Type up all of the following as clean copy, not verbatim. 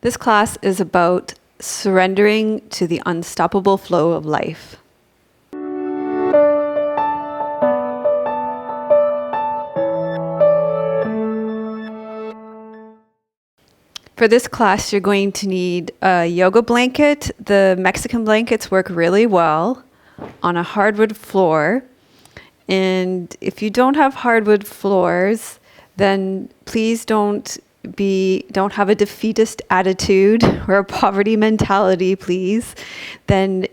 This class is about surrendering to the unstoppable flow of life. For this class, you're going to need a yoga blanket. The Mexican blankets work really well on a hardwood floor. And if you don't have hardwood floors, then please don't have a defeatist attitude or a poverty mentality, please. Then,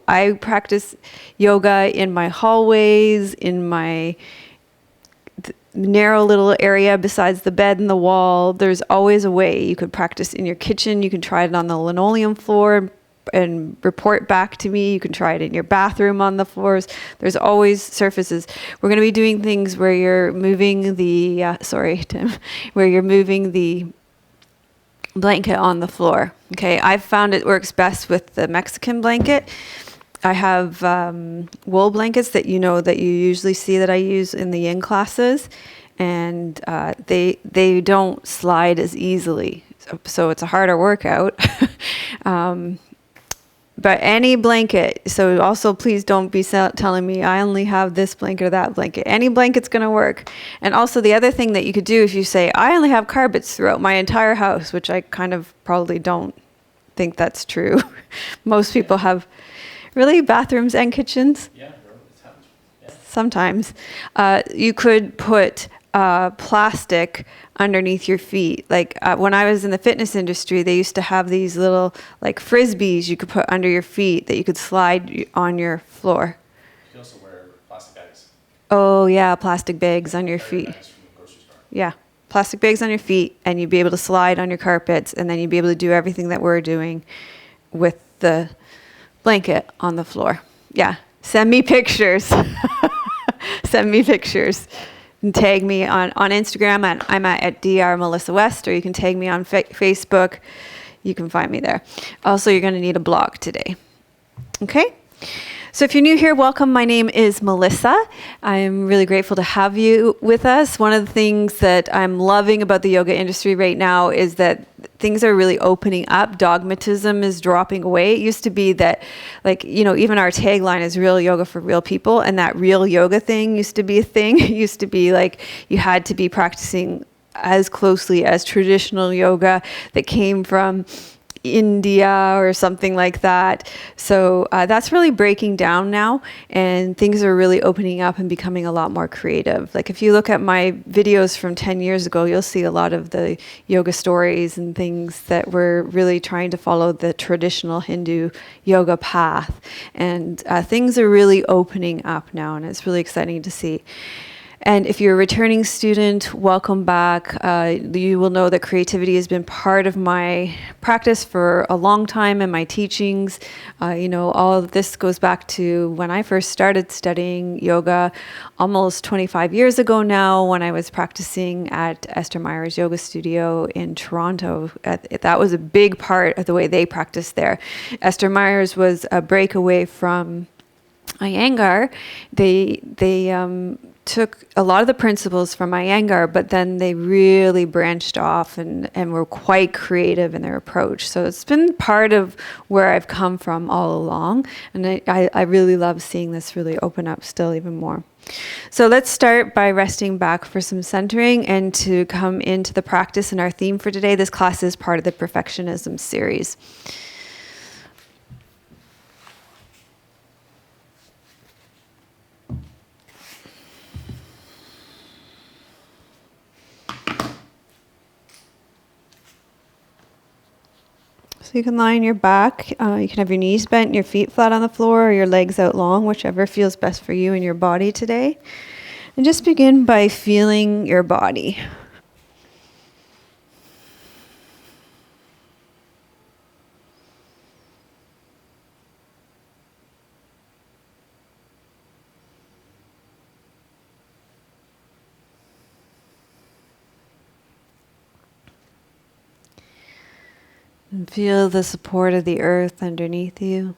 I practice yoga in my hallways, in my narrow little area besides the bed and the wall. There's always a way. You could practice in your kitchen. You can try it on the linoleum floor and report back to me. You can try it in your bathroom on the floors. There's always surfaces. We're going to be doing things where you're moving the, where you're moving the blanket on the floor. Okay, I've found it works best with the Mexican blanket. I have wool blankets that you usually see that I use in the yin classes, and they don't slide as easily, so it's a harder workout. But any blanket, so also please don't be telling me I only have this blanket or that blanket. Any blanket's going to work. And also the other thing that you could do if you say, I only have carpets throughout my entire house, which I kind of probably don't think that's true. Most people have... Really? Bathrooms and kitchens? Yeah, it's happened. Yeah. Sometimes. You could put plastic underneath your feet. Like when I was in the fitness industry, they used to have these little like frisbees you could put under your feet that you could slide on your floor. You can also wear plastic bags. Oh yeah, plastic bags on your feet. Bags from the grocery store. Yeah, plastic bags on your feet, and you'd be able to slide on your carpets, and then you'd be able to do everything that we're doing with the blanket on the floor. Yeah. Send me pictures. Send me pictures. And tag me on Instagram. I'm at Dr. Melissa West, or you can tag me on Facebook. You can find me there. Also, you're going to need a blog today. Okay? So if you're new here, welcome. My name is Melissa. I'm really grateful to have you with us. One of the things that I'm loving about the yoga industry right now is that things are really opening up. Dogmatism is dropping away. It used to be that, even our tagline is real yoga for real people. And that real yoga thing used to be a thing. It used to be like you had to be practicing as closely as traditional yoga that came from India or something like that. So that's really breaking down now, and things are really opening up and becoming a lot more creative. Like if you look at my videos from 10 years ago, you'll see a lot of the yoga stories and things that were really trying to follow the traditional Hindu yoga path. And things are really opening up now, and it's really exciting to see. And if you're a returning student, welcome back. You will know that creativity has been part of my practice for a long time in my teachings. All of this goes back to when I first started studying yoga almost 25 years ago now, when I was practicing at Esther Meyer's yoga studio in Toronto. That was a big part of the way they practiced there. Esther Meyer's was a breakaway from Iyengar. They took a lot of the principles from Iyengar, but then they really branched off and were quite creative in their approach. So it's been part of where I've come from all along. And I really love seeing this really open up still even more. So let's start by resting back for some centering and to come into the practice and our theme for today. This class is part of the Perfectionism series. So you can lie on your back. You can have your knees bent, your feet flat on the floor, or your legs out long, whichever feels best for you and your body today. And just begin by feeling your body. And feel the support of the earth underneath you.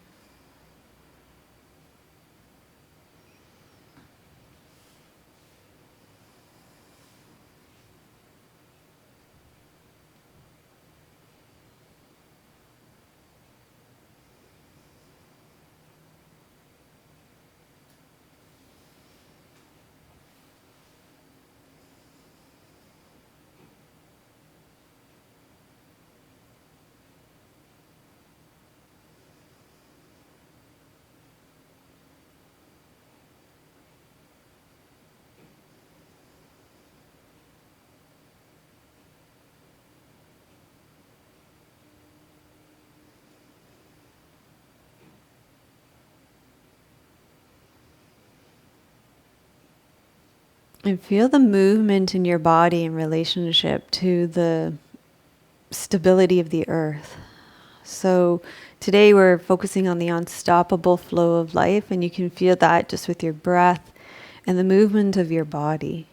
And feel the movement in your body in relationship to the stability of the earth. So today we're focusing on the unstoppable flow of life, and you can feel that just with your breath and the movement of your body.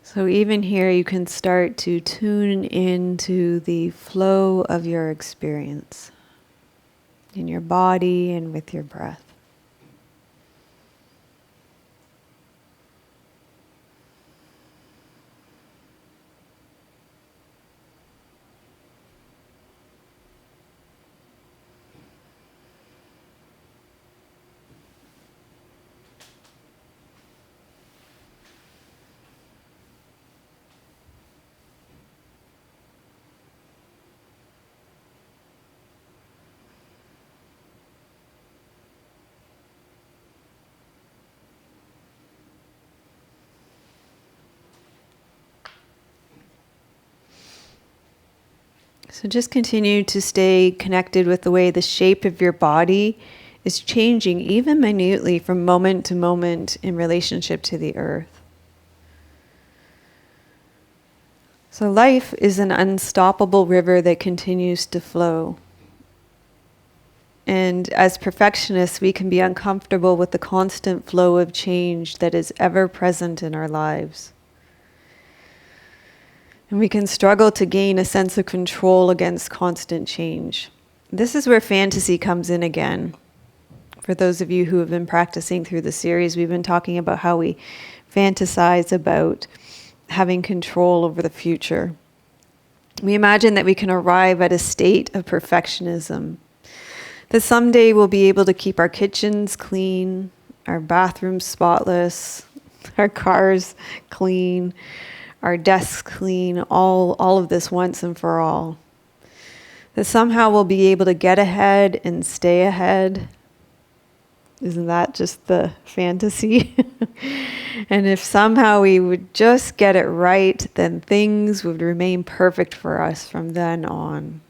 So even here you can start to tune into the flow of your experience in your body and with your breath. So just continue to stay connected with the way the shape of your body is changing, even minutely, from moment to moment in relationship to the earth. So life is an unstoppable river that continues to flow. And as perfectionists, we can be uncomfortable with the constant flow of change that is ever present in our lives. And we can struggle to gain a sense of control against constant change. This is where fantasy comes in again. For those of you who have been practicing through the series, we've been talking about how we fantasize about having control over the future. We imagine that we can arrive at a state of perfectionism, that someday we'll be able to keep our kitchens clean, our bathrooms spotless, our cars clean, our desks clean, all of this once and for all. That somehow we'll be able to get ahead and stay ahead. Isn't that just the fantasy? And if somehow we would just get it right, then things would remain perfect for us from then on.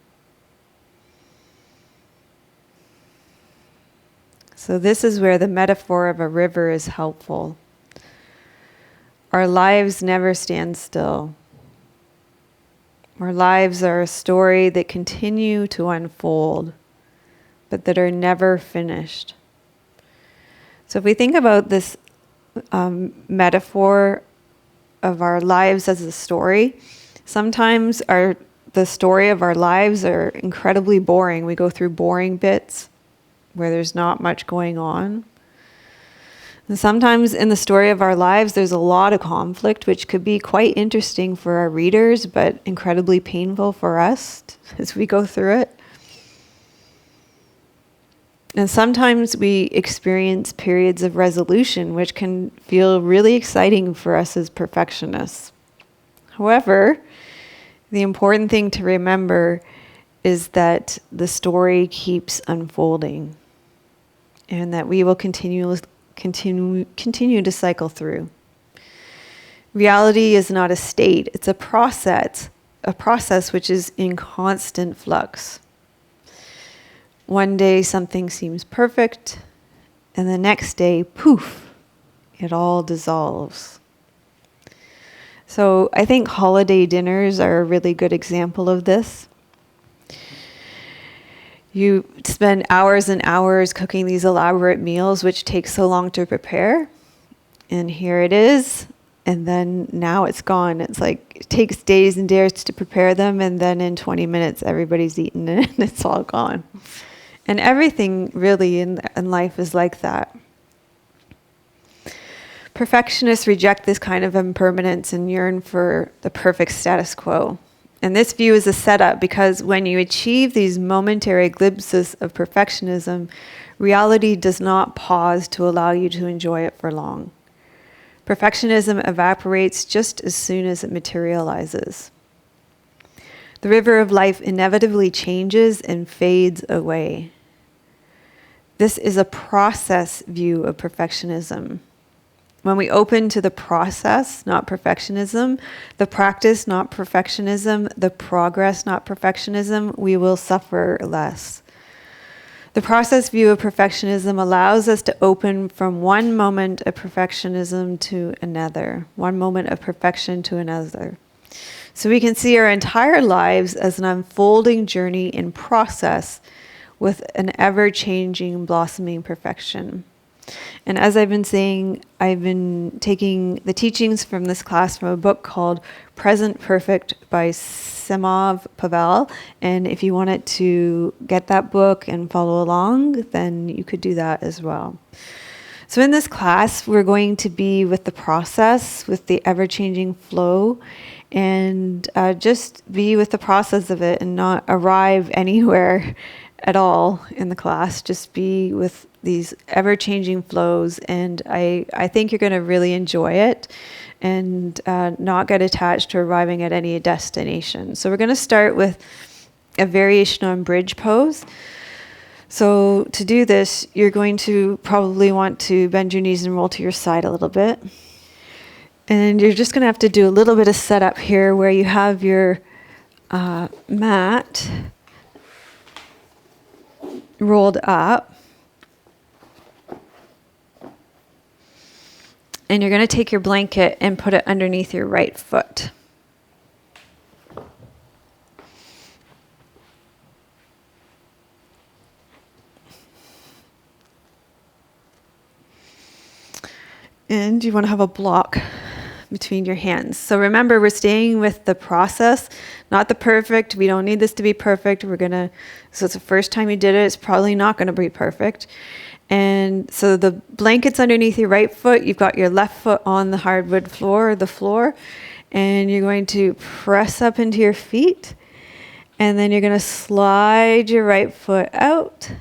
So this is where the metaphor of a river is helpful. Our lives never stand still. Our lives are a story that continue to unfold, but that are never finished. So if we think about this metaphor of our lives as a story, sometimes the story of our lives are incredibly boring. We go through boring bits where there's not much going on. And sometimes in the story of our lives, there's a lot of conflict, which could be quite interesting for our readers, but incredibly painful for us as we go through it. And sometimes we experience periods of resolution, which can feel really exciting for us as perfectionists. However, the important thing to remember is that the story keeps unfolding and that we will continue to cycle through. Reality is not a state, it's a process which is in constant flux. One day something seems perfect, and the next day, poof, it all dissolves. So I think holiday dinners are a really good example of this. You spend hours and hours cooking these elaborate meals, which take so long to prepare. And here it is. And then now it's gone. It's like it takes days and days to prepare them. And then in 20 minutes, everybody's eaten it and it's all gone. And everything really in life is like that. Perfectionists reject this kind of impermanence and yearn for the perfect status quo. And this view is a setup because when you achieve these momentary glimpses of perfectionism, reality does not pause to allow you to enjoy it for long. Perfectionism evaporates just as soon as it materializes. The river of life inevitably changes and fades away. This is a process view of perfectionism. When we open to the process, not perfectionism, the practice, not perfectionism, the progress, not perfectionism, we will suffer less. The process view of perfectionism allows us to open from one moment of perfectionism to another, one moment of perfection to another. So we can see our entire lives as an unfolding journey in process with an ever-changing, blossoming perfection. And as I've been saying, I've been taking the teachings from this class from a book called Present Perfect by Semav Pavel. And if you wanted to get that book and follow along, then you could do that as well. So in this class, we're going to be with the process, with the ever-changing flow, and just be with the process of it and not arrive anywhere at all in the class. Just be with these ever-changing flows, and I think you're going to really enjoy it and not get attached to arriving at any destination. So we're going to start with a variation on bridge pose. So to do this, you're going to probably want to bend your knees and roll to your side a little bit. And you're just going to have to do a little bit of setup here where you have your mat rolled up. And you're going to take your blanket and put it underneath your right foot. And you want to have a block between your hands. So remember, we're staying with the process, not the perfect. We don't need this to be perfect. So it's the first time you did it, it's probably not going to be perfect. And so the blanket's underneath your right foot. You've got your left foot on the hardwood floor, the floor, and you're going to press up into your feet. And then you're going to slide your right foot out.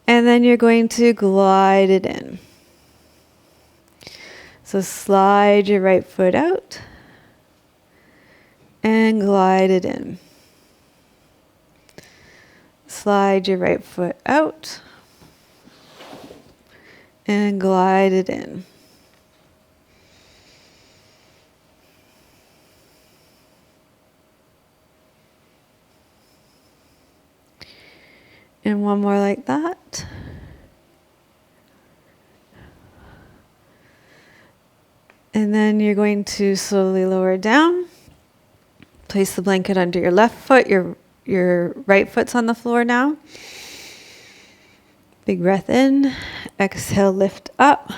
And then you're going to glide it in. So slide your right foot out and glide it in. Slide your right foot out and glide it in. And one more like that. And then you're going to slowly lower down. Place the blanket under your left foot. Your right foot's on the floor now. Big breath in. Exhale, lift up.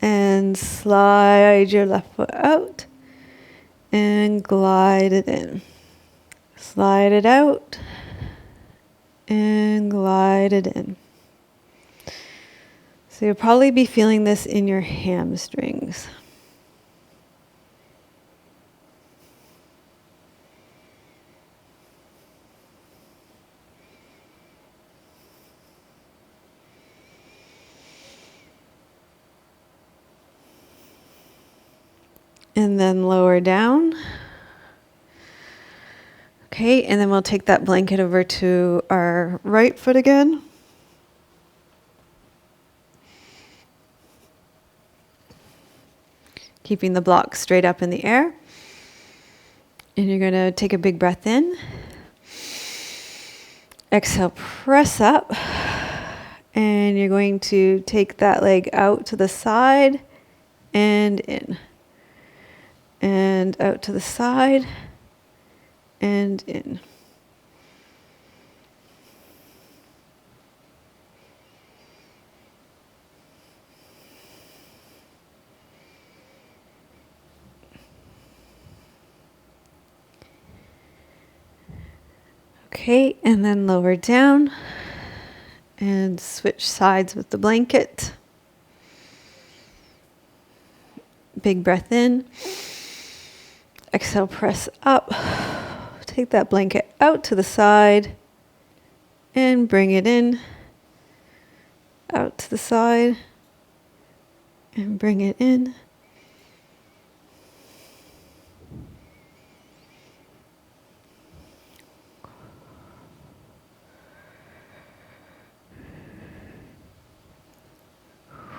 And slide your left foot out. And glide it in. Slide it out. And glide it in. So you'll probably be feeling this in your hamstrings. And then lower down. Okay, and then we'll take that blanket over to our right foot again. Keeping the block straight up in the air. And you're going to take a big breath in. Exhale, press up. And you're going to take that leg out to the side and in. And out to the side and in. Okay, and then lower down and switch sides with the blanket. Big breath in. Exhale, press up. Take that blanket out to the side and bring it in. Out to the side and bring it in.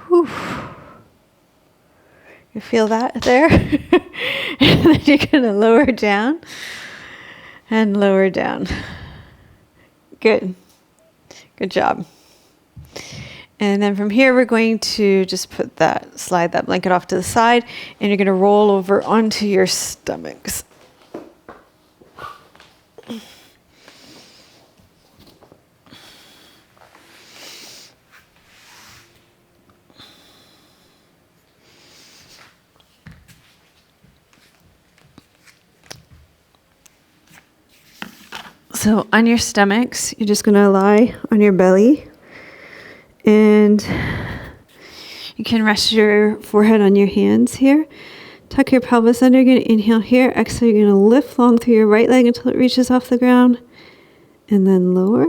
Whew. You feel that there? And then you're going to lower down and lower down. Good. Good job. And then from here, we're going to just slide that blanket off to the side, and you're going to roll over onto your stomachs. So on your stomachs, you're just going to lie on your belly, and you can rest your forehead on your hands here. Tuck your pelvis under. You're going to inhale here. Exhale, you're going to lift long through your right leg until it reaches off the ground, and then lower.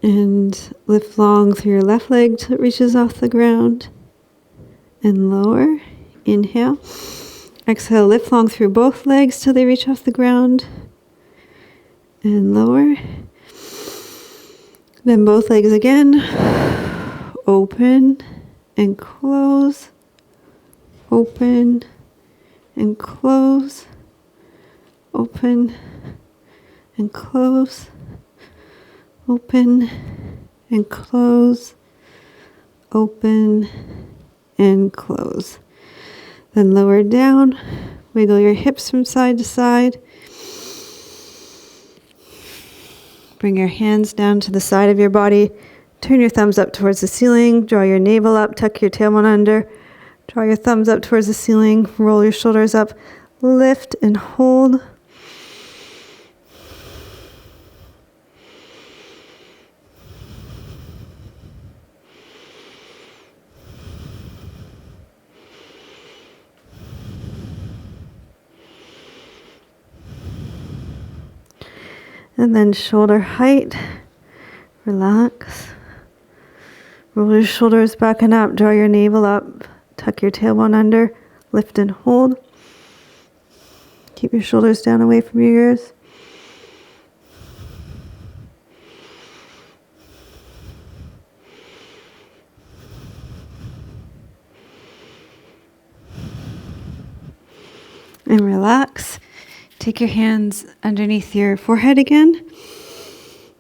And lift long through your left leg till it reaches off the ground, and lower. Inhale. Exhale, lift long through both legs till they reach off the ground, and lower. Then both legs again. Open and close. Open and close. Open and close. Open and close. Open and close. Then lower down. Wiggle your hips from side to side. Bring your hands down to the side of your body. Turn your thumbs up towards the ceiling. Draw your navel up. Tuck your tailbone under. Draw your thumbs up towards the ceiling. Roll your shoulders up. Lift and hold. And then shoulder height, relax. Roll your shoulders back and up, draw your navel up, tuck your tailbone under, lift and hold. Keep your shoulders down away from your ears. And relax. Take your hands underneath your forehead again.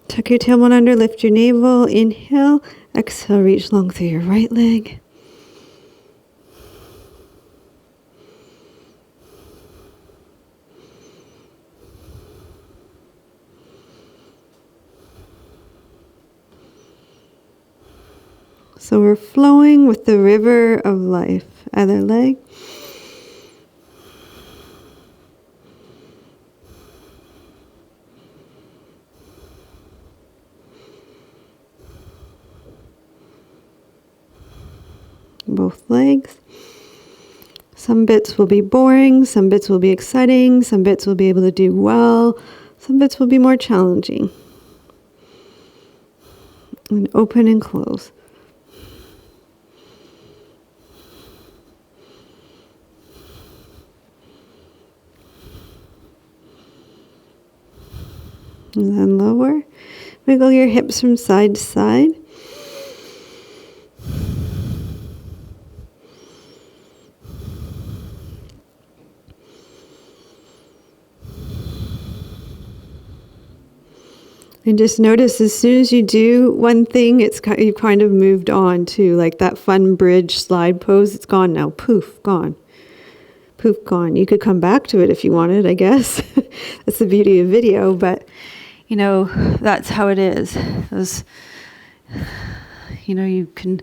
Tuck your tailbone under, lift your navel. Inhale. Exhale, reach long through your right leg. So we're flowing with the river of life. Other leg. Both legs. Some bits will be boring, some bits will be exciting, some bits will be able to do well, some bits will be more challenging. And open and close. And then lower. Wiggle your hips from side to side. And just notice as soon as you do one thing, you've kind of moved on to like that fun bridge slide pose. It's gone now. Poof, gone. Poof, gone. You could come back to it if you wanted, I guess. That's the beauty of video, but that's how it is. You can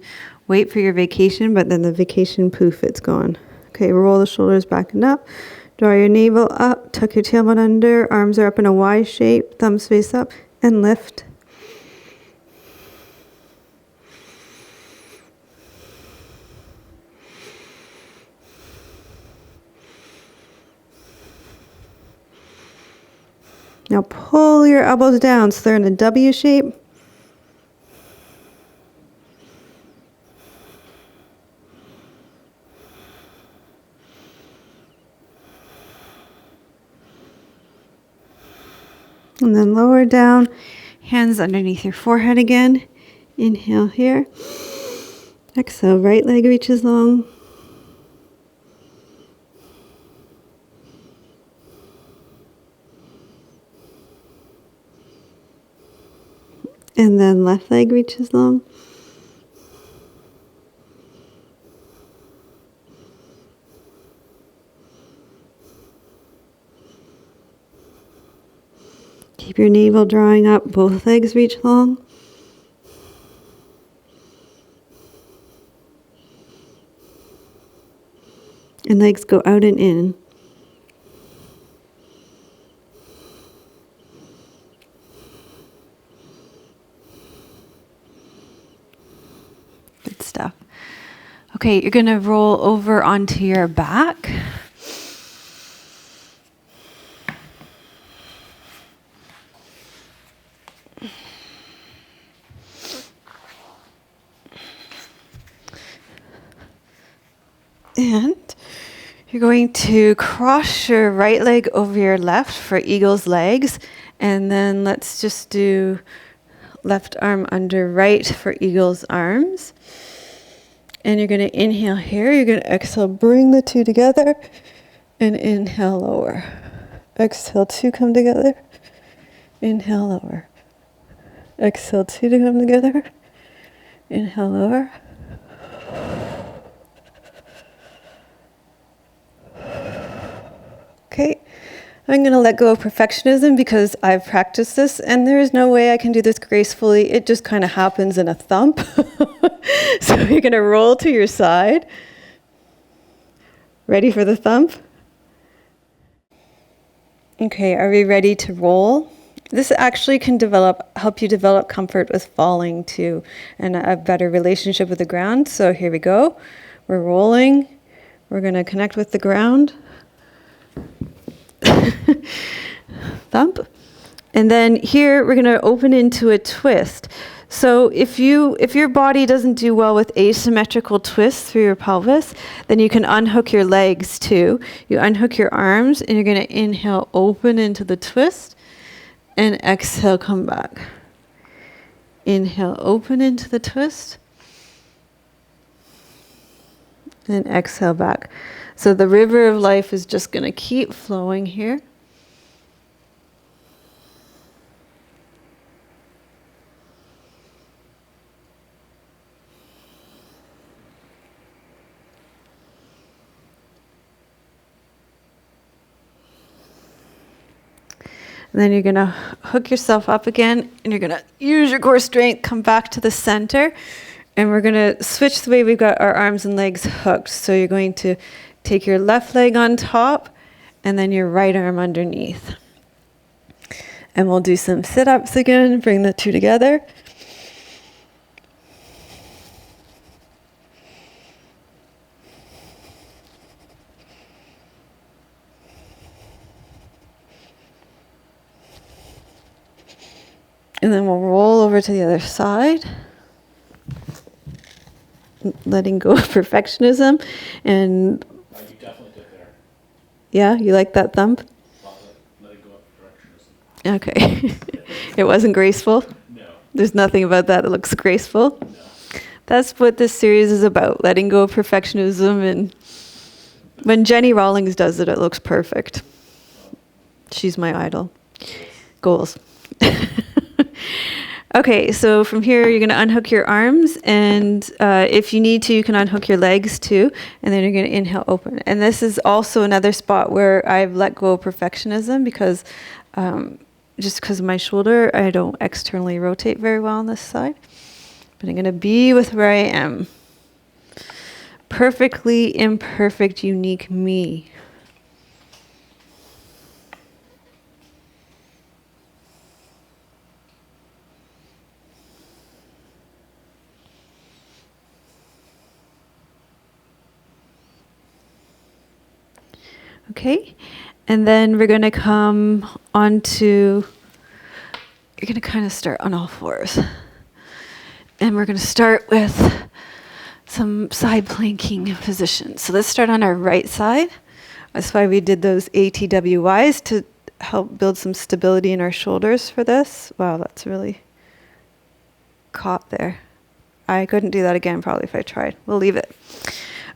wait for your vacation, but then the vacation, poof, it's gone. Okay, roll the shoulders back and up. Draw your navel up, tuck your tailbone under, arms are up in a Y shape, thumbs face up, and lift. Now pull your elbows down so they're in a W shape. And then lower down, hands underneath your forehead again. Inhale here. Exhale, right leg reaches long. And then left leg reaches long. Keep your navel drawing up, both legs reach long. And legs go out and in. Good stuff. Okay, you're going to roll over onto your back. And you're going to cross your right leg over your left for eagle's legs. And then let's just do left arm under right for eagle's arms. And you're going to inhale here. You're going to exhale, bring the two together. And inhale, lower. Exhale, two come together. Inhale, lower. Exhale, two to come together. Inhale, lower. Okay, I'm going to let go of perfectionism because I've practiced this and there is no way I can do this gracefully. It just kind of happens in a thump. So you're going to roll to your side. Ready for the thump? Okay, are we ready to roll? This actually can help you develop comfort with falling too and a better relationship with the ground. So here we go. We're rolling. We're going to connect with the ground. Thump. And then here we're going to open into a twist. So if your body doesn't do well with asymmetrical twists through your pelvis, then you can unhook your legs too. You unhook your arms and you're going to inhale, open into the twist, and exhale, come back. Inhale, open into the twist, and exhale back. So the river of life is just going to keep flowing here. And then you're going to hook yourself up again, and you're going to use your core strength, come back to the center, and we're going to switch the way we've got our arms and legs hooked. So you're going to take your left leg on top, and then your right arm underneath. And we'll do some sit-ups again, bring the two together. And then we'll roll over to the other side, letting go of perfectionism. And You definitely did there. yeah, you like that thump? Letting go of perfectionism. Okay. It wasn't graceful? No. There's nothing about that looks graceful? No. That's what this series is about, letting go of perfectionism. And when Jenni Rawlings does it, it looks perfect. She's my idol. Goals. Okay, so from here, you're going to unhook your arms, and if you need to, you can unhook your legs too, and then you're going to inhale, open. And this is also another spot where I've let go of perfectionism because just because of my shoulder, I don't externally rotate very well on this side. But I'm going to be with where I am. Perfectly imperfect, unique me. Okay, and then we're going to come onto, you're going to kind of start on all fours. And we're going to start with some side planking positions. So let's start on our right side. That's why we did those ATWYs, to help build some stability in our shoulders for this. Wow, that's really caught there. I couldn't do that again probably if I tried. We'll leave it.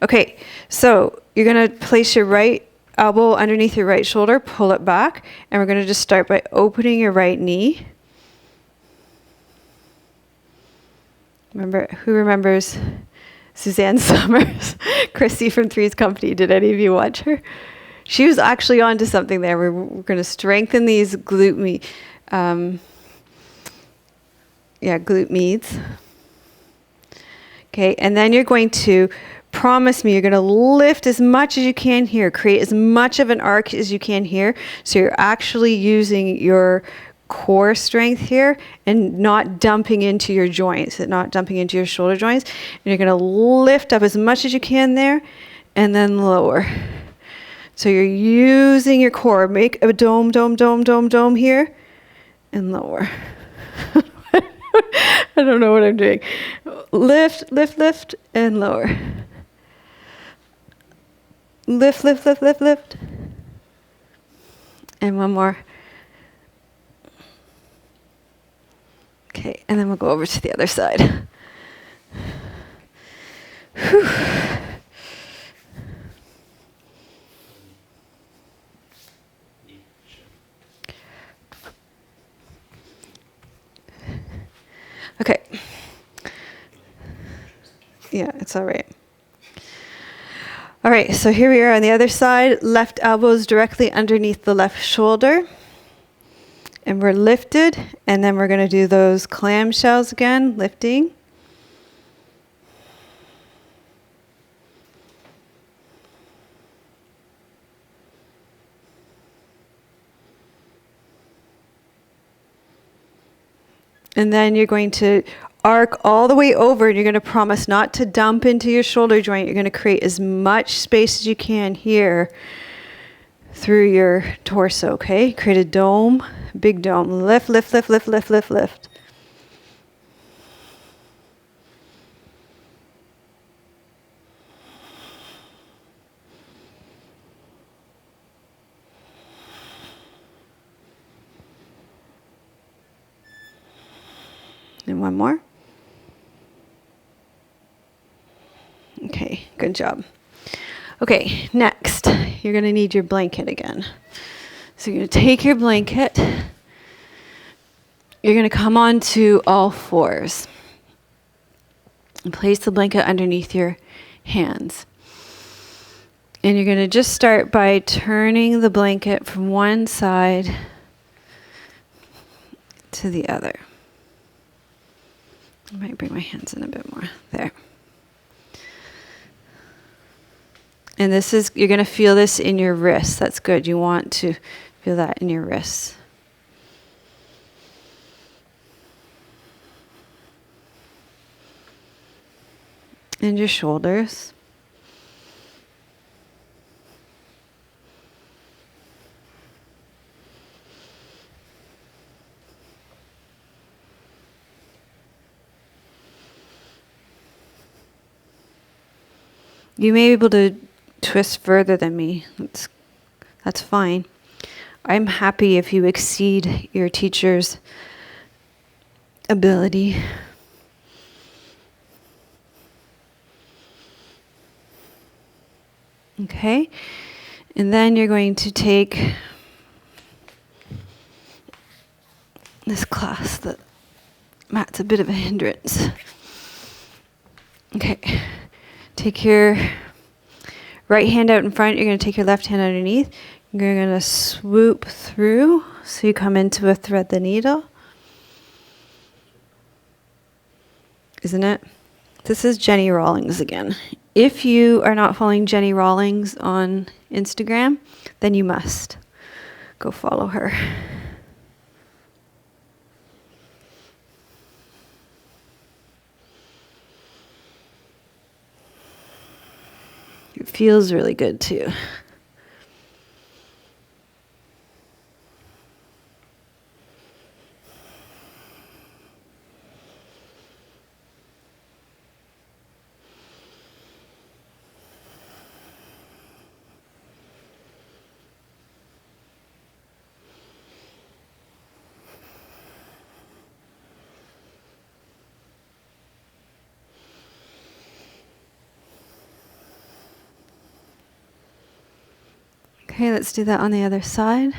Okay, so you're going to place your right elbow underneath your right shoulder, pull it back, and we're going to just start by opening your right knee. Who remembers Suzanne Summers? Chrissy from Three's Company. Did any of you watch her? She was actually onto something there. We're going to strengthen these glute meads. Okay, and then you're going to promise me you're going to lift as much as you can here. Create as much of an arc as you can here. So you're actually using your core strength here and not dumping into your joints, not dumping into your shoulder joints. And you're going to lift up as much as you can there and then lower. So you're using your core. Make a dome here and lower. I don't know what I'm doing. Lift, and lower. Lift. And one more. Okay, and then we'll go over to the other side. Whew. Okay. Yeah, it's all right. All right, so here we are on the other side. Left elbow is directly underneath the left shoulder. And we're lifted, and then we're going to do those clamshells again, lifting. And then you're going to arc all the way over, and you're going to promise not to dump into your shoulder joint. You're going to create as much space as you can here through your torso, okay? Create a dome, big dome. Lift. And one more. Okay, good job. Okay, next, you're going to need your blanket again. So you're going to take your blanket. You're going to come onto all fours. And place the blanket underneath your hands. And you're going to just start by turning the blanket from one side to the other. I might bring my hands in a bit more. There. And this is, you're going to feel this in your wrists. That's good. You want to feel that in your wrists. And your shoulders. You may be able to twist further than me. That's fine. I'm happy if you exceed your teacher's ability. Okay? And then you're going to take this class. The mat's a bit of a hindrance. Okay. Take your right hand out in front. You're going to take your left hand underneath. You're going to swoop through. So you come into a thread the needle. Isn't it? This is Jenni Rawlings again. If you are not following Jenni Rawlings on Instagram, then you must go follow her. It feels really good too. Okay, let's do that on the other side.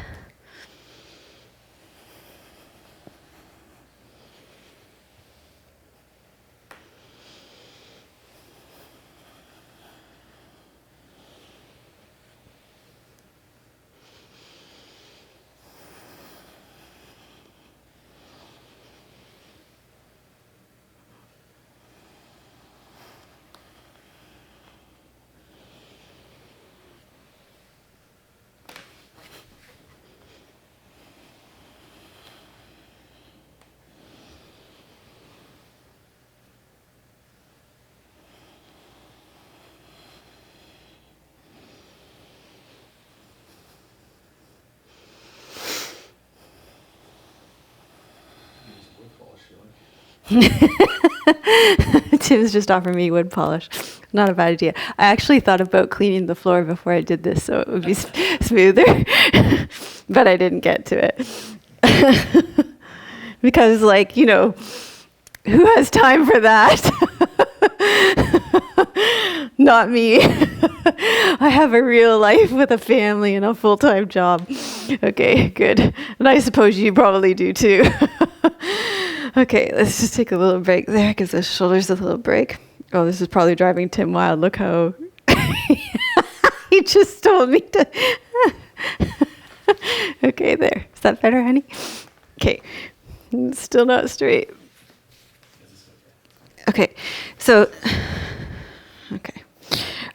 Tim's just offering me wood polish. Not a bad idea. I actually thought about cleaning the floor before I did this so it would be smoother, but I didn't get to it. Because, like, you know, who has time for that? Not me. I have a real life with a family and a full-time job. Okay, good. And I suppose you probably do too. Okay, let's just take a little break there because the shoulder's a little break. Oh, this is probably driving Tim wild. Look how he just told me to. Okay, there. Is that better, honey? Okay. Still not straight. Okay, so, okay.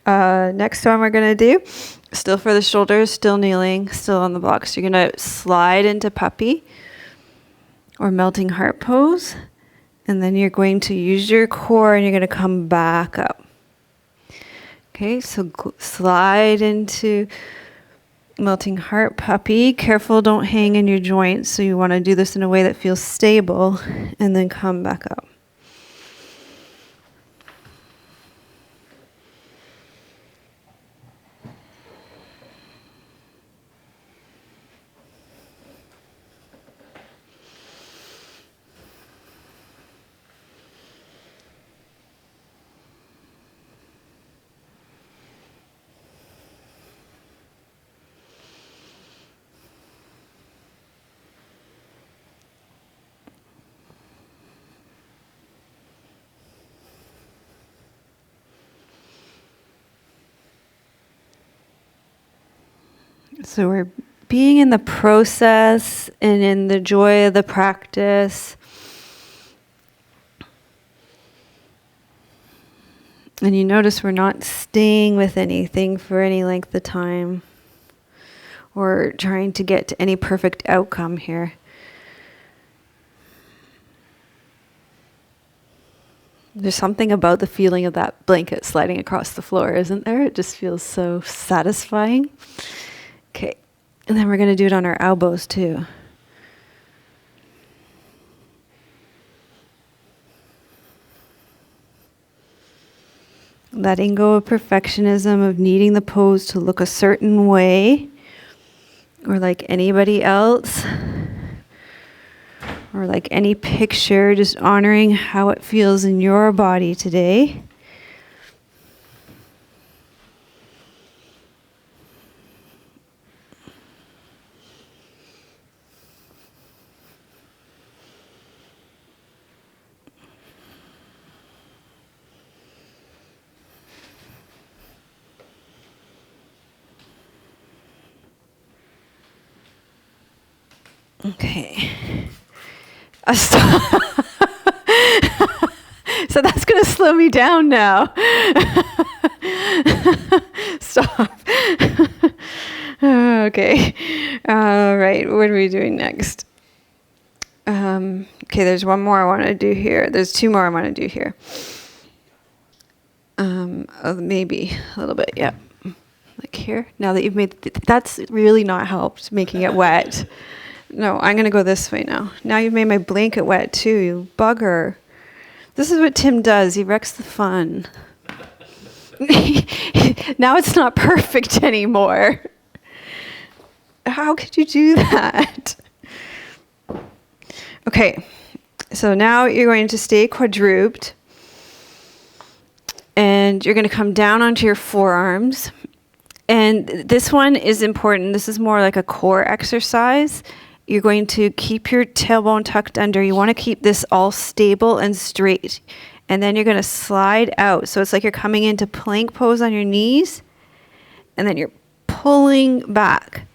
Next one we're going to do, still for the shoulders, still kneeling, still on the blocks. You're going to slide into puppy or melting heart pose. And then you're going to use your core and you're going to come back up. Okay, so slide into melting heart puppy. Careful, don't hang in your joints. So you want to do this in a way that feels stable and then come back up. So we're being in the process and in the joy of the practice. And you notice we're not staying with anything for any length of time or trying to get to any perfect outcome here. There's something about the feeling of that blanket sliding across the floor, isn't there? It just feels so satisfying. Okay, and then we're going to do it on our elbows too. Letting go of perfectionism, of needing the pose to look a certain way, or like anybody else, or like any picture, just honoring how it feels in your body today. Okay. Stop. So that's going to slow me down now. Stop. Okay. All right. What are we doing next? Okay, there's one more I want to do here. There's two more I want to do here. Maybe a little bit, yeah. Like here. Now that you've made... that's really not helped, making it wet. No, I'm going to go this way now. Now you've made my blanket wet too, you bugger. This is what Tim does. He wrecks the fun. Now it's not perfect anymore. How could you do that? Okay, so now you're going to stay quadruped. And you're going to come down onto your forearms. And this one is important. This is more like a core exercise. You're going to keep your tailbone tucked under. You want to keep this all stable and straight. And then you're going to slide out. So it's like you're coming into plank pose on your knees. And then you're pulling back.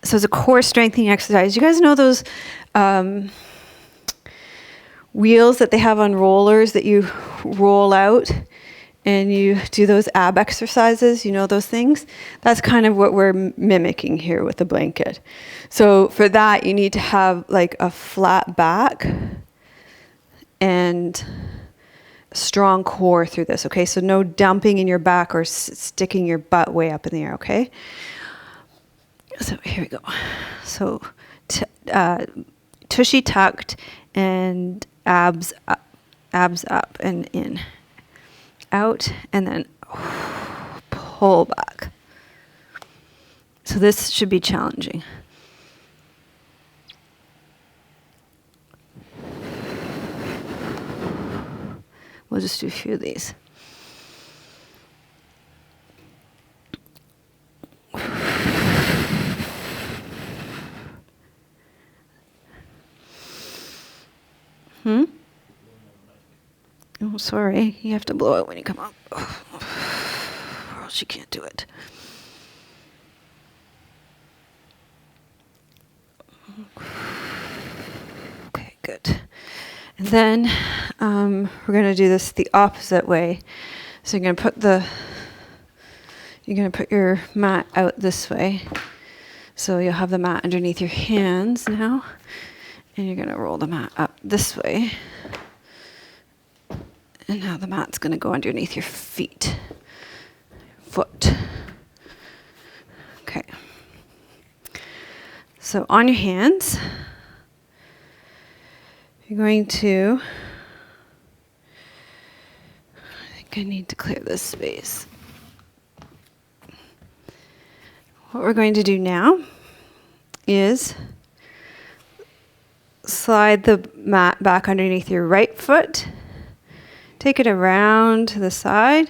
So it's a core strengthening exercise. You guys know those wheels that they have on rollers that you roll out? And you do those ab exercises, you know those things? That's kind of what we're mimicking here with the blanket. So for that, you need to have like a flat back and strong core through this, okay? So no dumping in your back or sticking your butt way up in the air, okay? So here we go. So tushy tucked and abs up and in. Out, and then pull back. So this should be challenging. We'll just do a few of these. Oh, sorry. You have to blow it when you come up. Or else you can't do it. Okay, good. And then we're going to do this the opposite way. So you're going to put your mat out this way. So you'll have the mat underneath your hands now. And you're going to roll the mat up this way. And now the mat's going to go underneath your foot. Okay. So on your hands, you're going to, I think I need to clear this space. What we're going to do now is slide the mat back underneath your right foot. Take it around to the side.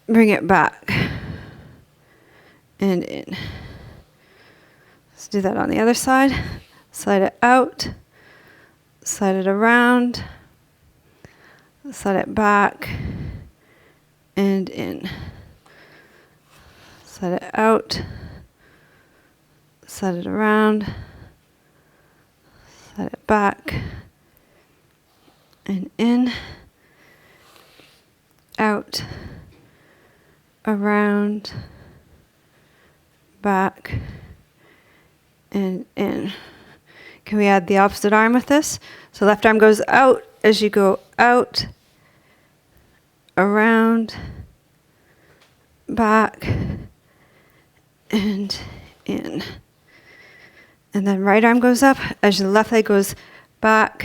Bring it back and in. Let's do that on the other side. Slide it out. Slide it around. Slide it back and in. Slide it out. Slide it around. Slide it back and in, out, around, back, and in. Can we add the opposite arm with this? So left arm goes out as you go out, around, back, and in. And then right arm goes up as your left leg goes back,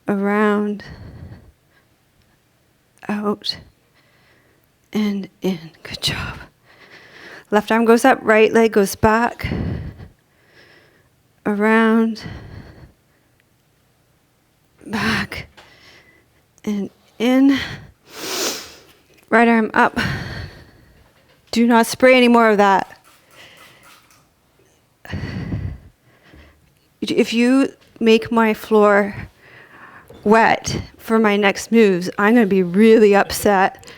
around, out, and in. Good job. Left arm goes up, right leg goes back, around, back, and in. Right arm up. Do not spray any more of that. If you make my floor wet for my next moves, I'm going to be really upset.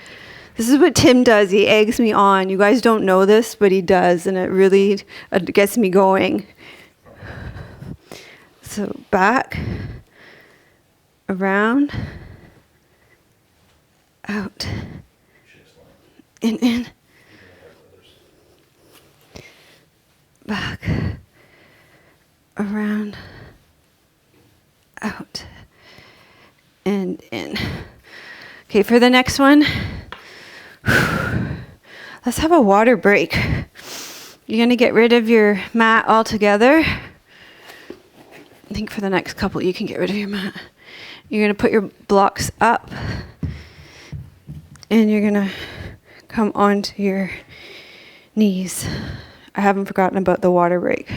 This is what Tim does. He eggs me on. You guys don't know this, but he does, and it really gets me going. So back, around, out, and in, back, around, out, and in. Okay, for the next one, let's have a water break. You're going to get rid of your mat altogether. I think for the next couple, you can get rid of your mat. You're going to put your blocks up, and you're going to come onto your knees. I haven't forgotten about the water break.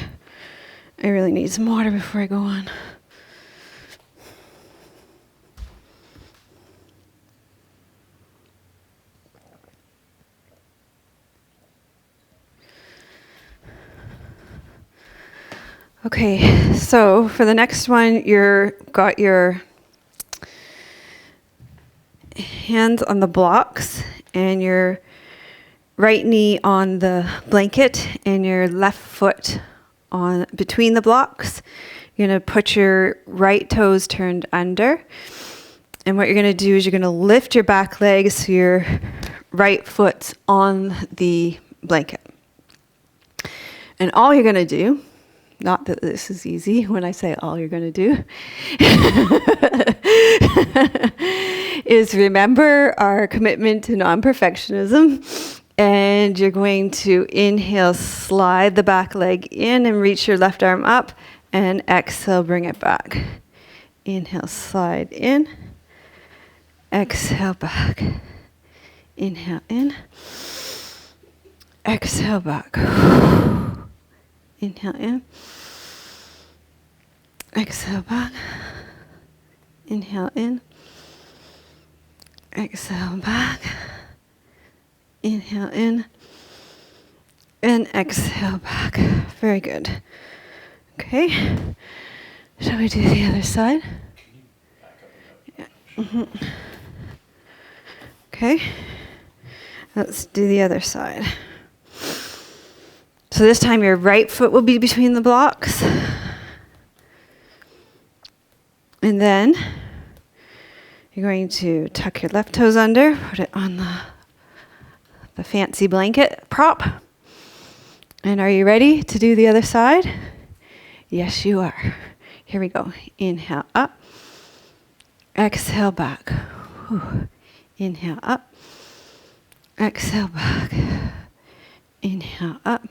I really need some water before I go on. Okay, so for the next one, you've got your hands on the blocks and your right knee on the blanket and your left foot on between the blocks. You're going to put your right toes turned under. And what you're going to do is you're going to lift your back leg so your right foot's on the blanket. And all you're going to do, not that this is easy when I say all you're going to do, is remember our commitment to non-perfectionism. And you're going to inhale, slide the back leg in and reach your left arm up And exhale, bring it back. Inhale, slide in. Exhale, back. Inhale in. Exhale, back. Inhale in. Exhale, back. Inhale in. Exhale, back. Inhale in. And exhale, back. Very good. Okay. Shall we do the other side? Yeah. Okay. Let's do the other side. So this time your right foot will be between the blocks. And then you're going to tuck your left toes under, put it on the fancy blanket prop. And are you ready to do the other side? Yes, you are. Here we go. Inhale up. Exhale back. Whew. Inhale up. Exhale back. Inhale up.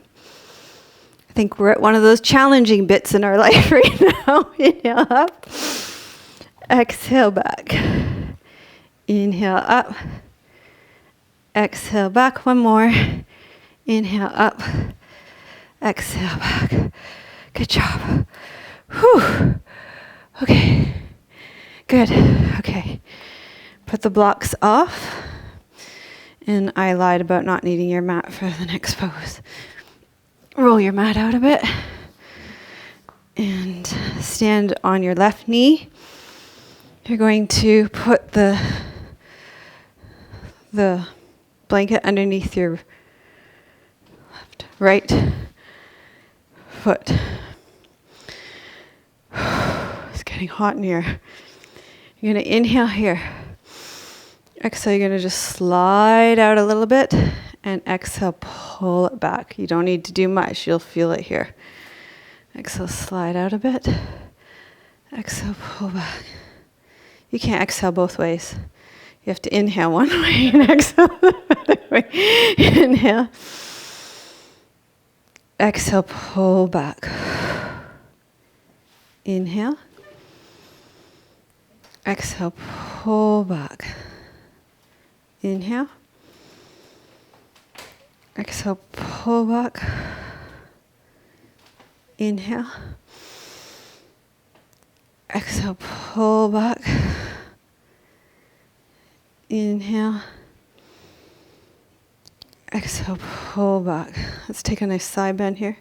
I think we're at one of those challenging bits in our life right now. Inhale up. Exhale back. Inhale up. Exhale back. One more. Inhale up. Exhale back. Good job. Whew. Okay. Good. Okay. Put the blocks off. And I lied about not needing your mat for the next pose. Roll your mat out a bit. And stand on your left knee. You're going to put the blanket underneath your right foot. It's getting hot in here. You're going to inhale here. Exhale, you're going to just slide out a little bit. And exhale, pull it back. You don't need to do much. You'll feel it here. Exhale, slide out a bit. Exhale, pull back. You can't exhale both ways. You have to inhale one way and exhale the other way. Inhale. Exhale, pull back. Inhale. Exhale, pull back. Inhale. Exhale, pull back. Inhale. Exhale, pull back. Inhale. Exhale, pull back. Let's take a nice side bend here.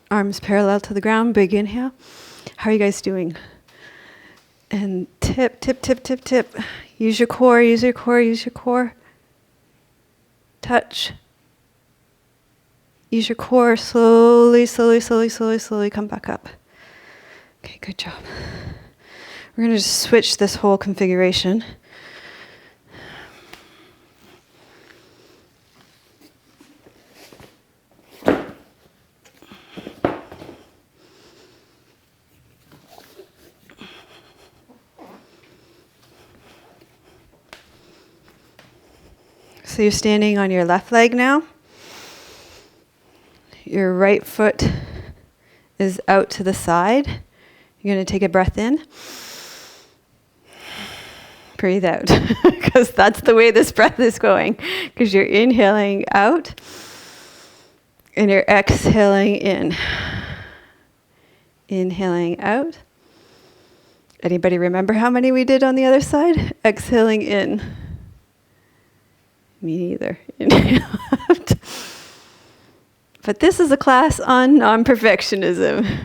Arms parallel to the ground, big inhale. How are you guys doing? And tip, tip, tip, tip, tip. Use your core, use your core, use your core. Touch. Use your core, slowly, slowly, slowly, slowly, slowly come back up. Okay, good job. We're going to just switch this whole configuration. So you're standing on your left leg now. Your right foot is out to the side. You're going to take a breath in. Breathe out, because that's the way this breath is going. Because you're inhaling out and you're exhaling in. Inhaling out. Anybody remember how many we did on the other side? Exhaling in. Me neither. Inhale out. But this is a class on non-perfectionism.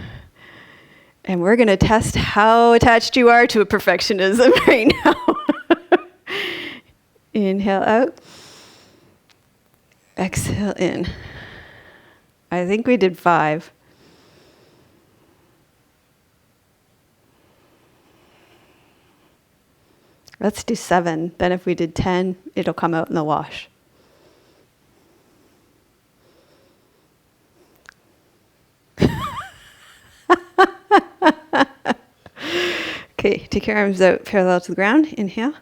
And we're going to test how attached you are to a perfectionism right now. Inhale out. Exhale in. I think we did 5. Let's do 7. Then if we did 10, it'll come out in the wash. Okay, take your arms out parallel to the ground. Inhale.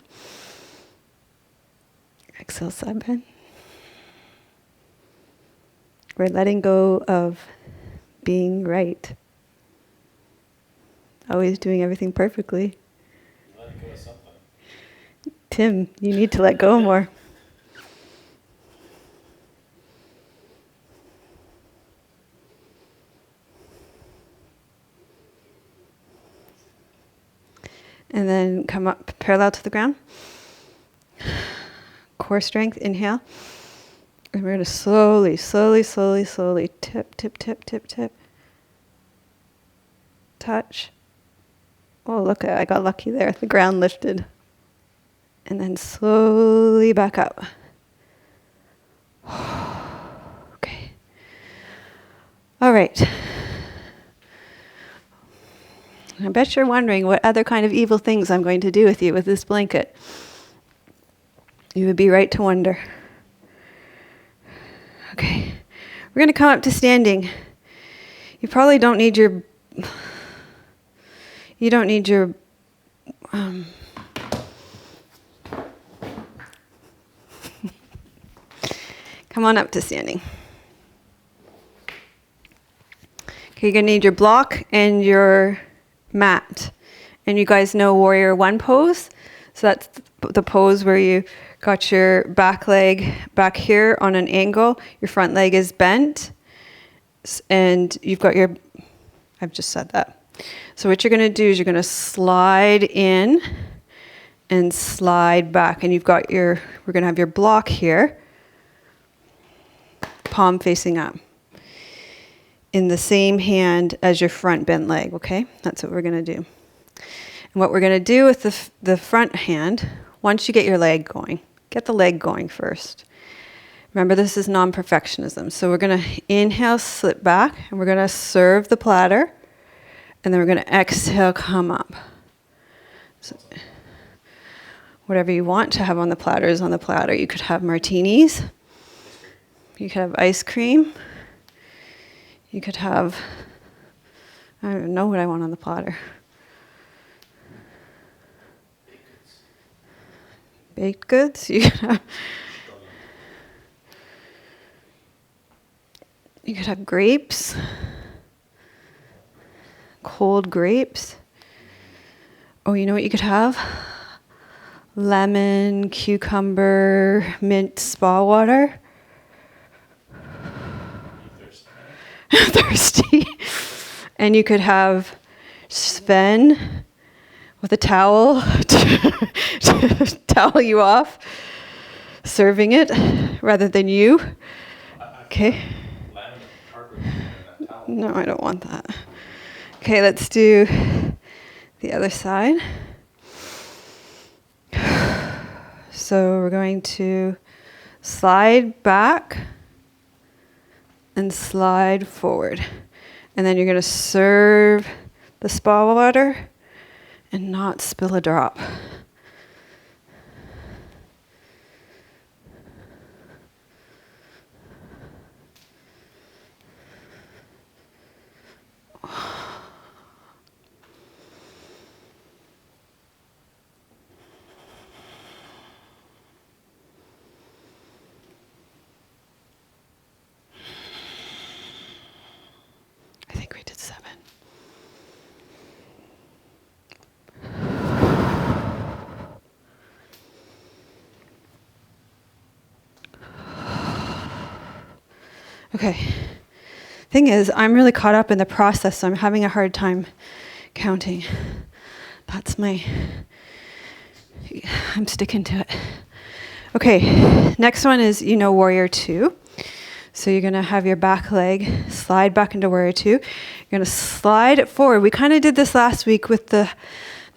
Exhale, side bend. We're letting go of being right. Always doing everything perfectly. Letting go of something. Tim, you need to let go more. And then come up parallel to the ground. Core strength, inhale. And we're going to slowly, slowly, slowly, slowly tip, tip, tip, tip, tip. Touch. Oh, look, I got lucky there. The ground lifted. And then slowly back up. Okay. All right. I bet you're wondering what other kind of evil things I'm going to do with you with this blanket. You would be right to wonder. Okay. We're going to come up to standing. You probably don't need your... You don't need your... Come on up to standing. Okay, you're going to need your block and your mat. And you guys know Warrior One pose. So that's the pose where you got your back leg back here on an angle. Your front leg is bent. And you've got your... I've just said that. So what you're going to do is you're going to slide in and slide back. And you've got your... We're going to have your block here. Palm facing up. In the same hand as your front bent leg, okay? That's what we're going to do. And what we're going to do with the front hand, once you get your leg going, get the leg going first. Remember, this is non-perfectionism. So we're going to inhale, slip back, and we're going to serve the platter. And then we're going to exhale, come up. So whatever you want to have on the platter is on the platter. You could have martinis. You could have ice cream. You could have, I don't even know what I want on the platter. Baked goods. You could have grapes. Cold grapes. Oh, you know what you could have? Lemon, cucumber, mint spa water. Thirsty. And you could have Sven with a towel to towel you off, serving it rather than you. Okay. No, I don't want that. Okay, let's do the other side. So we're going to slide back and slide forward. And then you're going to serve the spa water and not spill a drop. I think we did 7. Okay. Thing is, I'm really caught up in the process, so I'm having a hard time counting. That's I'm sticking to it. Okay, next one is, Warrior 2. So you're going to have your back leg slide back into Warrior 2. You're going to slide it forward. We kind of did this last week with no,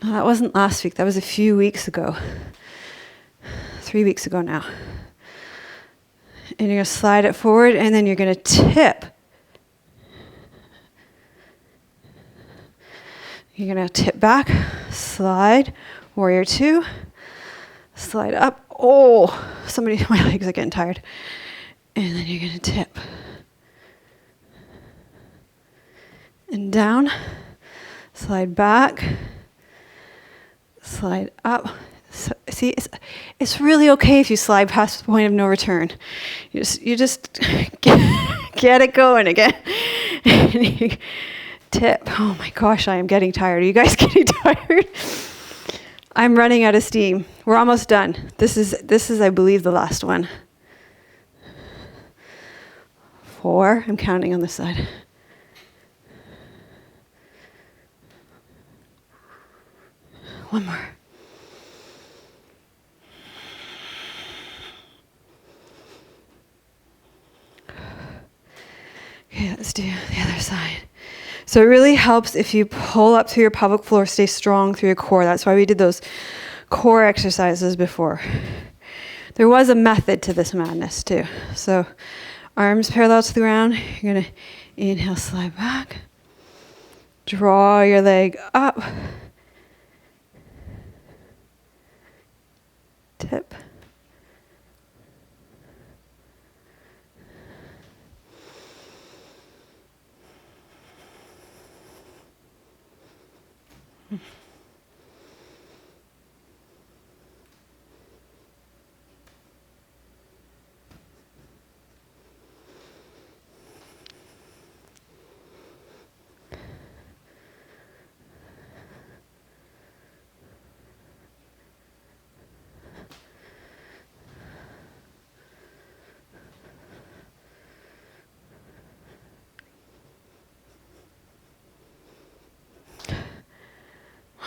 that wasn't last week. That was a few weeks ago. 3 weeks ago now. And you're going to slide it forward, and then you're going to tip. You're going to tip back, slide, Warrior 2, slide up. Oh, my legs are getting tired. And then you're going to tip. And down, slide back, Slide up. So, see, it's really okay if you slide past the point of no return. You just get it going again. Tip. Oh my gosh, I am getting tired. Are you guys getting tired? I'm running out of steam. We're almost done. This is, I believe, the last one. 4. I'm counting on this side. One more. Okay, let's do the other side. So it really helps if you pull up through your pelvic floor, stay strong through your core. That's why we did those core exercises before. There was a method to this madness too. So arms parallel to the ground. You're going to inhale, slide back. Draw your leg up. Tip.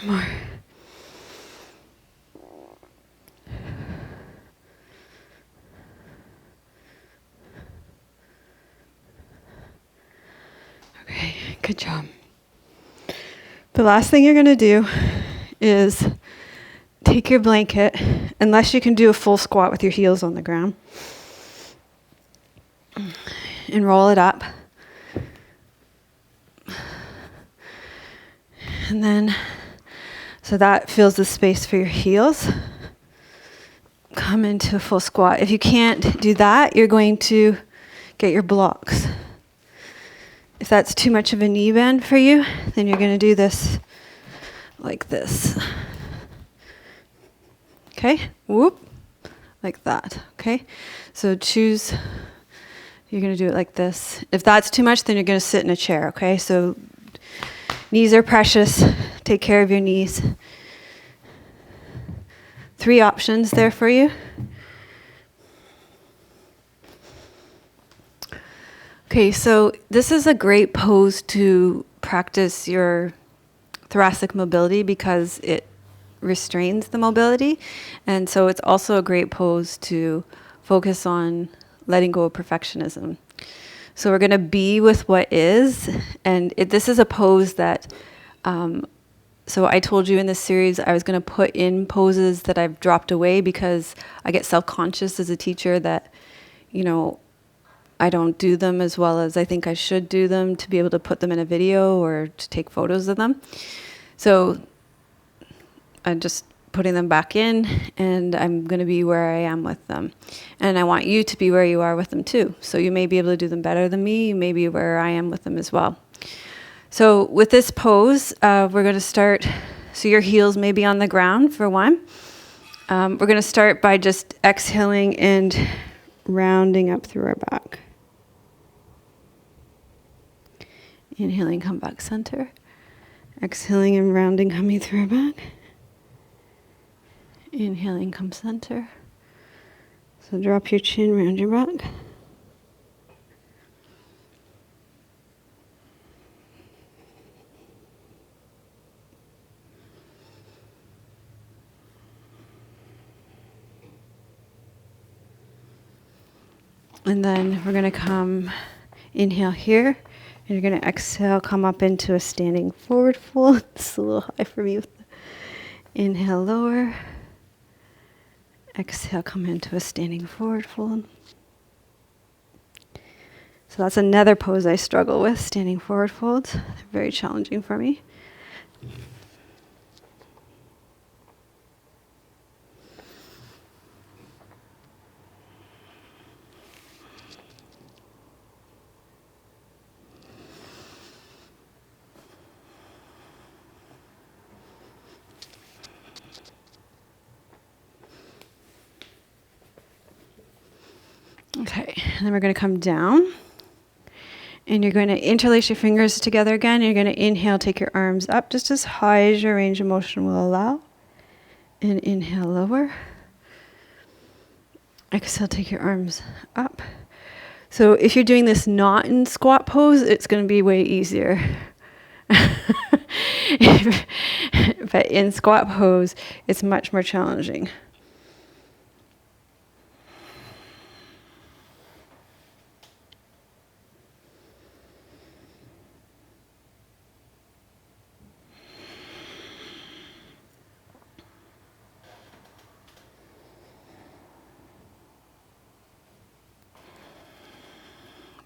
One more. Okay, good job. The last thing you're going to do is take your blanket, unless you can do a full squat with your heels on the ground, and roll it up. And then, so that fills the space for your heels. Come into a full squat. If you can't do that, you're going to get your blocks. If that's too much of a knee bend for you, then you're going to do this like this. Okay? Whoop. Like that. Okay? So choose, you're going to do it like this. If that's too much, then you're going to sit in a chair. Okay? So knees are precious. Take care of your knees. 3 options there for you. Okay, so this is a great pose to practice your thoracic mobility because it restrains the mobility. And so it's also a great pose to focus on letting go of perfectionism. So we're going to be with what is. And this is a pose that, so I told you in this series I was going to put in poses that I've dropped away because I get self-conscious as a teacher that, I don't do them as well as I think I should do them to be able to put them in a video or to take photos of them. So I'm just putting them back in, and I'm going to be where I am with them. And I want you to be where you are with them too. So you may be able to do them better than me. You may be where I am with them as well. So with this pose, we're going to start, so your heels may be on the ground for one. We're going to start by just exhaling and rounding up through our back. Inhaling, come back center. Exhaling and rounding, coming through our back. Inhaling, come center. So drop your chin, round your back. And then we're going to come, inhale here, and you're going to exhale, come up into a standing forward fold. It's a little high for me. Inhale, lower. Exhale, come into a standing forward fold. So that's another pose I struggle with, standing forward folds. They're very challenging for me. Okay, and then we're going to come down. And you're going to interlace your fingers together again. You're going to inhale, take your arms up just as high as your range of motion will allow. And inhale, lower. Exhale, take your arms up. So if you're doing this not in squat pose, it's going to be way easier. But in squat pose, it's much more challenging.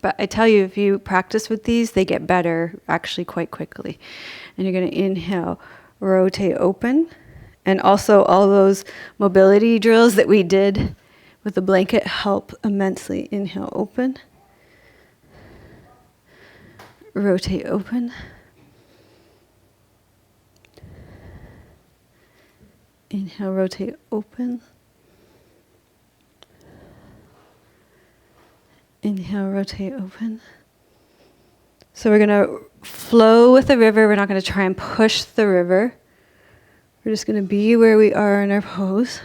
But I tell you, if you practice with these, they get better actually quite quickly. And you're going to inhale, rotate open. And also all those mobility drills that we did with the blanket help immensely. Inhale, open. Rotate open. Inhale, rotate open. Inhale, rotate open. So we're going to flow with the river. We're not going to try and push the river. We're just going to be where we are in our pose.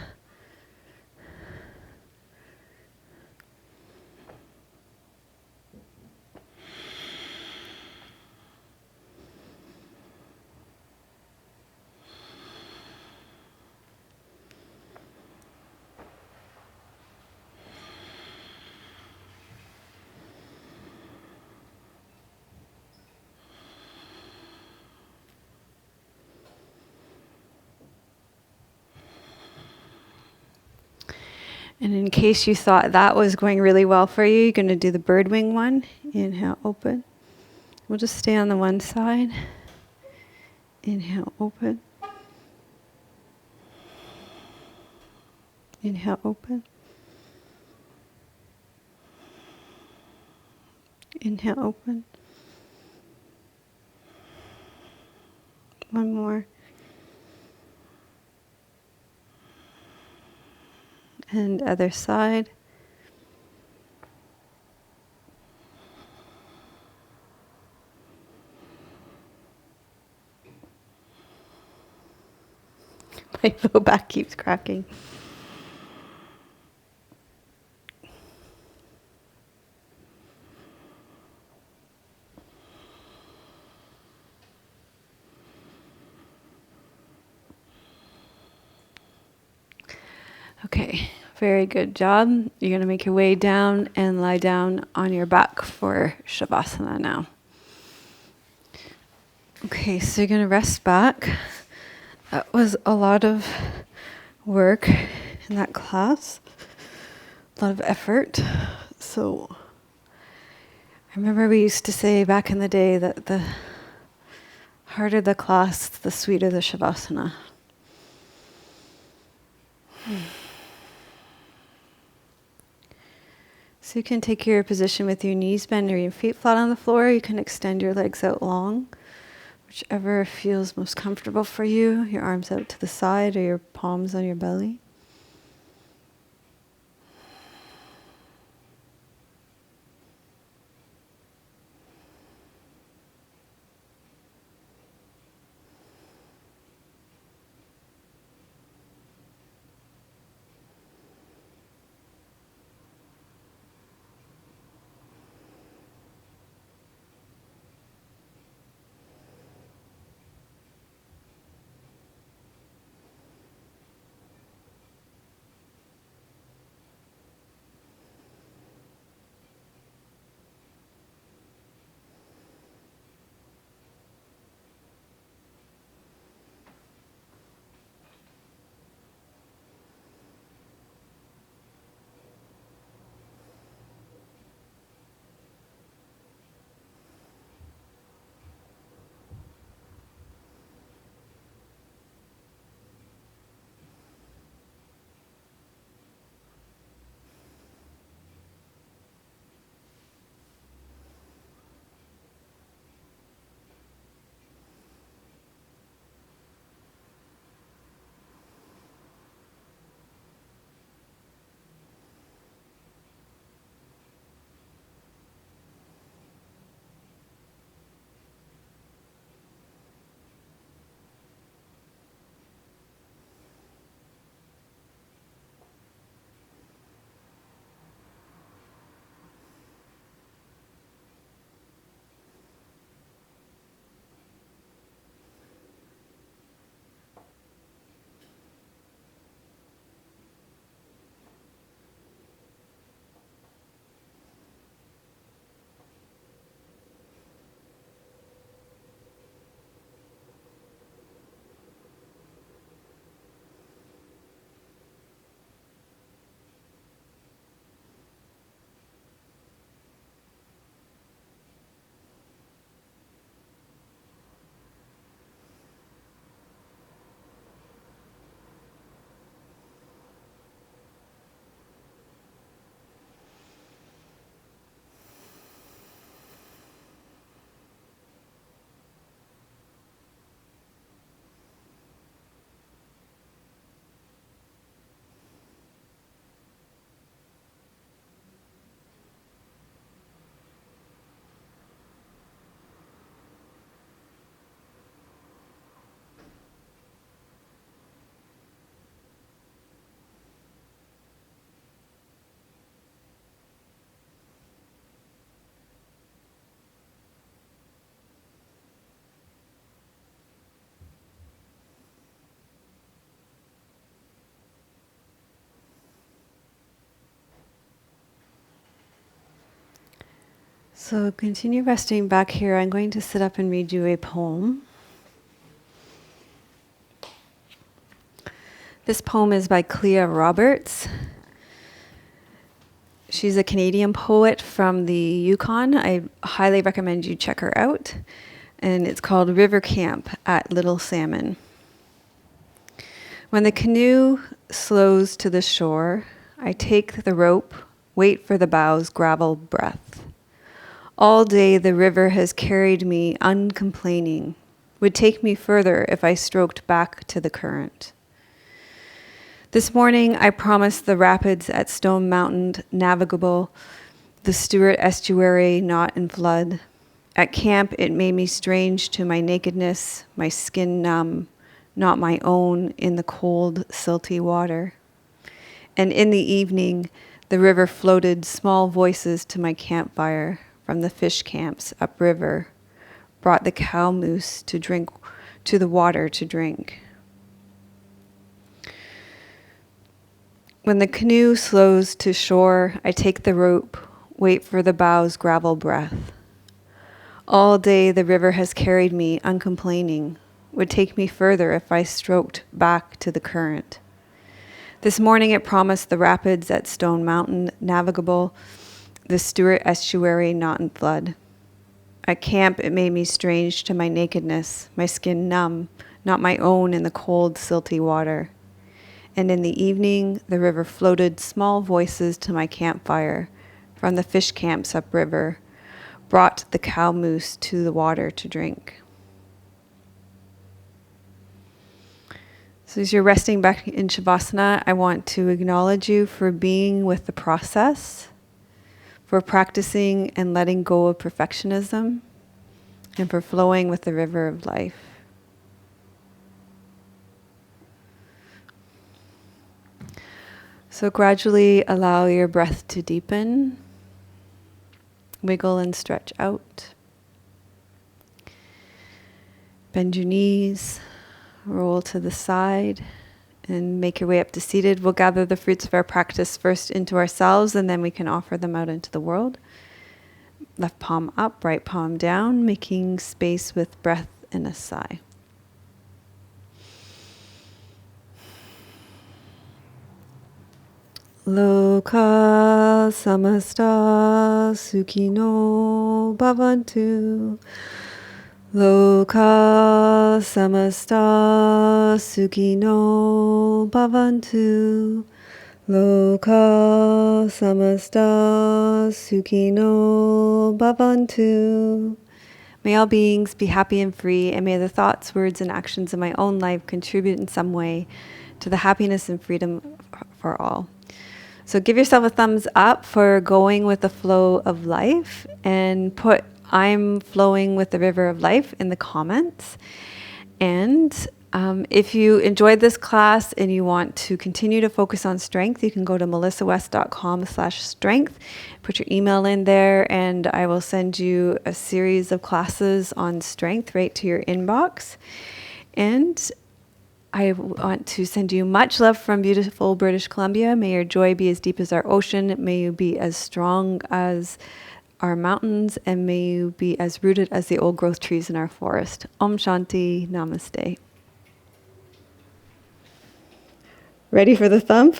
And in case you thought that was going really well for you, you're going to do the bird wing one. Inhale, open. We'll just stay on the one side. Inhale, open. Inhale, open. Inhale, open. One more. And other side. My low back keeps cracking. Okay, very good job. You're going to make your way down and lie down on your back for Savasana now. Okay, so you're going to rest back. That was a lot of work in that class, a lot of effort. So I remember we used to say back in the day that the harder the class, the sweeter the Savasana. So you can take your position with your knees bent or your feet flat on the floor. You can extend your legs out long, whichever feels most comfortable for you. Your arms out to the side or your palms on your belly. So continue resting back here. I'm going to sit up and read you a poem. This poem is by Clea Roberts. She's a Canadian poet from the Yukon. I highly recommend you check her out. And it's called River Camp at Little Salmon. When the canoe slows to the shore, I take the rope, wait for the bow's gravel breath. All day the river has carried me uncomplaining, would take me further if I stroked back to the current. This morning I promised the rapids at Stone Mountain navigable, the Stewart estuary not in flood. At camp it made me strange to my nakedness, my skin numb, not my own in the cold, silty water. And in the evening the river floated small voices to my campfire from the fish camps upriver, brought the cow moose to drink to the water to drink. When the canoe slows to shore, I take the rope, wait for the bow's gravel breath. All day the river has carried me uncomplaining, would take me further if I stroked back to the current. This morning it promised the rapids at Stone Mountain navigable, the Stewart estuary not in flood. At camp it made me strange to my nakedness, my skin numb, not my own in the cold, silty water. And in the evening the river floated small voices to my campfire from the fish camps upriver, brought the cow moose to the water to drink. So as you're resting back in Savasana, I want to acknowledge you for being with the process, for practicing and letting go of perfectionism, and for flowing with the river of life. So gradually allow your breath to deepen. Wiggle and stretch out. Bend your knees, roll to the side, and make your way up to seated. We'll gather the fruits of our practice first into ourselves, and then we can offer them out into the world. Left palm up, right palm down, making space with breath and a sigh. Loka samasta sukhino bhavantu. Loka samasta sukhino bhavantu. Loka samasta sukhino bhavantu. May all beings be happy and free, and may the thoughts, words, and actions of my own life contribute in some way to the happiness and freedom for all. So give yourself a thumbs up for going with the flow of life, and put "I'm flowing with the river of life" in the comments. And if you enjoyed this class and you want to continue to focus on strength, you can go to melissawest.com/strength, put your email in there, and I will send you a series of classes on strength right to your inbox. And I want to send you much love from beautiful British Columbia. May your joy be as deep as our ocean. May you be as strong as our mountains, and may you be as rooted as the old growth trees in our forest. Om Shanti, Namaste. Ready for the thump?